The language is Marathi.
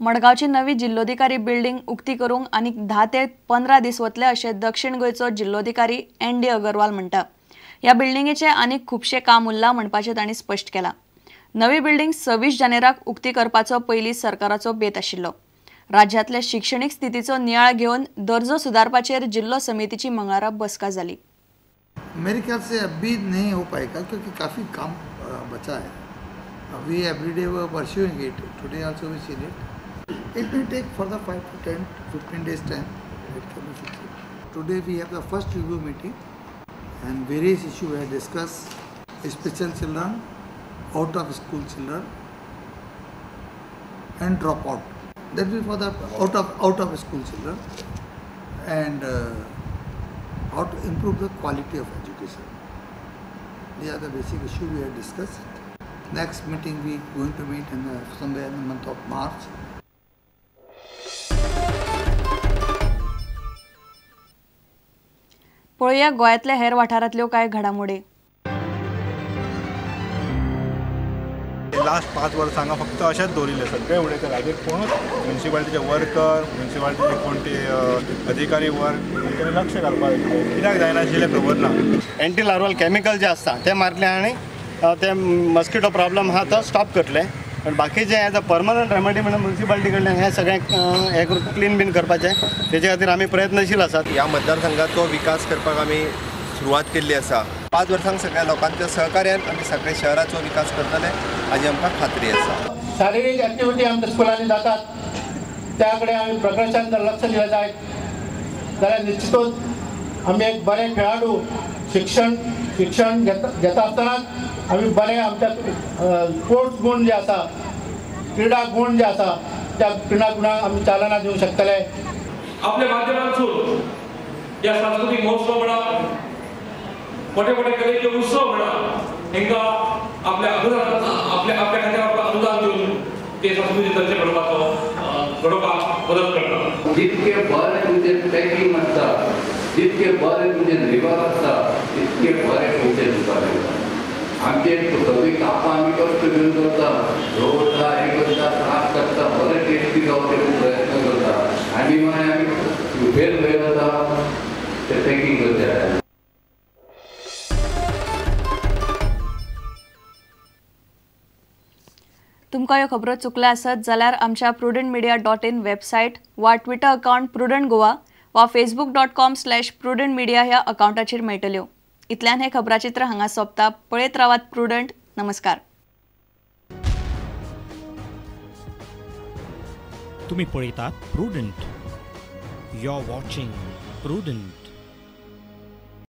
मडगावची नवी जिल्लोधिकारी बिल्डिंग उक्ती करूंक आनी 10 ते 15 दीस वतले अशें दक्षिण गोंयचो जिल्लोधिकारी एन डी अगरवाल म्हणटा। ह्या बिल्डिंगेचे आनीक खुबशें काम उरलां म्हणपाचें तांणी स्पश्ट केलां। नवी बिल्डिंग 26 जानेराक उक्ती करपाचो पयलीं सरकाराचो बेत आशिल्लो। राज्यांतल्या शिक्षणीक स्थितीचो नियाळ घेवन दर्जो सुधारपाचेर जिल्लो समितीची मंगळारा बसका जाली। मेरे ख्याल से अभी नहीं हो पाएगा क्योंकि काफ़ी काम बचा है। अभी एवरीडे वो pursuing it, today also we seen it. It will take further 5 to 10, 15 days time. It can be fixed. Today we have the first review meeting and various issues were discussed. Special children, out of school children and dropout. That will for the out of school children and how to improve the quality of education. These are the basic issues we have discussed. Next meeting we going to meet somewhere in the month of March. पळया गोंयांतल्या हेर वाठारांतल्यो कांय घडामोडी। लास्ट 5 वर्सां हांगा फक्त अशेंच दवरिल्ले सगळे उडयतात हाजेर कोणूच म्युनिसिपालिटीचे वर्कर म्युनिसिपालिटीचे कोण ते अधिकारी वर्ग तेणी लक्ष घालपाक कित्याक जायनाशिल्लें खबर ना। एंटी लार्वल केमिकल जे आसता ते मारले आनी ते मस्किटो प्रॉब्लम आहा तो स्टॉप करतले। पण बाकीचे एज अ परमनंट रेमेडी म्हणून म्युनिसिपालिटी कडल्यान हे सगळें हे क्लीन बीन करपाचें तेजे खातीर आमी प्रयत्नशील आसात। ह्या मतदारसंघाचो विकास करपाक आमी सुरवात केल्ली आसा। 5 वर्सांक सगळ्या लोकांच्या सहकार्यान आमी सगळ्या शहराचो विकास करतले हाजी आमकां खात्री आसा। शारिरीक एक्टिविटी आमच्या स्कुलांनी जातात त्या कडेन आमी प्रकर्षान जर लक्ष दिलें जायत जाल्यार निश्चितूच आमी एक बरे खेळाडू शिक्षण घेता आसतनाच आमी बरे आमच्या स्पोर्ट्स गुण जे आसा क्रीडा गुण जे आसा त्या क्रीडा गुणांक आमी चालना दिवंक शकतले। आपल्या माध्यमांतून या सांस्कृतिक महोत्सव म्हणा मोठे मोठे कलेचे उत्सव म्हणा हांकां आपल्या खात्यार अनुदान दिवन ते संस्कृती तंत्र घडोवपाक मदत करता। जितके बरे तुमचे पॅकिंग आसता जितके बरे तुमचे लिवर आसता तितके बरे तुमचे दुकान आसता। आमचे सगळी कापां आमी कश्ट घेवन करता दवरता हें करता त्रास करता बरें टेस्टी जावपाचो प्रयत्न करता आनी मागीर आमी फेल जाता ते पॅकिंग करता। तुमकां ह्यो खबरो चुकल्या आसत जाल्यार आमच्या prudentmedia.in वेबसायट वा ट्विटर अकाउंट प्रुडंट गोवा वा facebook.com/prudentmedia ह्या अकाउंटाचेर मेळटल्यो। इतल्यान हे खबराचित्र हांगा सोंपता। पळयत रावात प्रुडंट। नमस्कार। तुम्ही पळयतात Prudent. You are watching prudent.